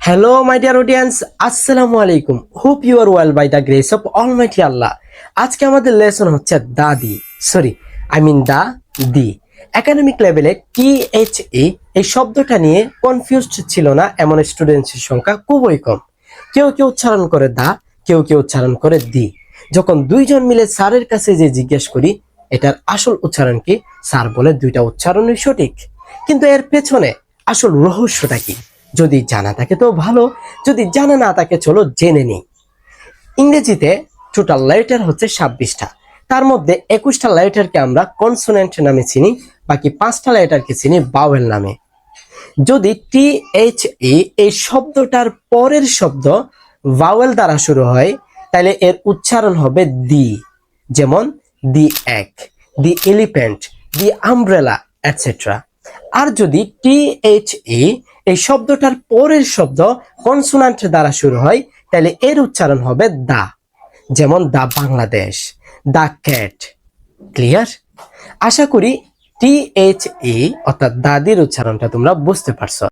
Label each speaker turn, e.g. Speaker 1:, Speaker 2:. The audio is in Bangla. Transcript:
Speaker 1: Hello, my dear audience. Assalamu alaikum. Hope you are well by the grace of Almighty Allah. আজকে আমাদের লেসন হচ্ছে দাদি দা দি একাডেমিক লেভেলে THE এই শব্দটা নিয়ে কনফিউজড ছিল না এমন স্টুডেন্টসের সংখ্যা খুবই কম। কেউ কেউ উচ্চারণ করে দা, কেউ কেউ উচ্চারণ করে দি। যখন দুইজন মিলে স্যারের কাছে যে জিজ্ঞেস করি এটার আসল উচ্চারণ কি, স্যার বলে দুইটা উচ্চারণই সঠিক, কিন্তু এর পেছনে আসল রহস্যটা কি? যদি জানা থাকে তো ভালো, যদি জানা না থাকে চলো জেনে নিই। ইংরেজিতে টোটাল লেটার হচ্ছে 26টা, তার মধ্যে 21টা লেটারকে আমরা কনসোনেন্ট নামে চিনি, বাকি 5টা লেটারকে চিনি ভাওয়েল নামে। যদি THE এই শব্দটার পরের শব্দ ভাওয়েল দ্বারা শুরু হয় তাহলে এর উচ্চারণ হবে দি, যেমন দি এক, দি এলিফ্যান্ট, দি আমব্রেলা এটসেট্রা। আর যদি THE এই শব্দটার পরের শব্দ কনসোনান্ট দ্বারা শুরু হয় তাহলে এর উচ্চারণ হবে দা, যেমন দা বাংলাদেশ, দা ক্যাট। ক্লিয়ার? আশা করি THE অর্থাৎ দাদির উচ্চারণটা তোমরা বুঝতে পারছো।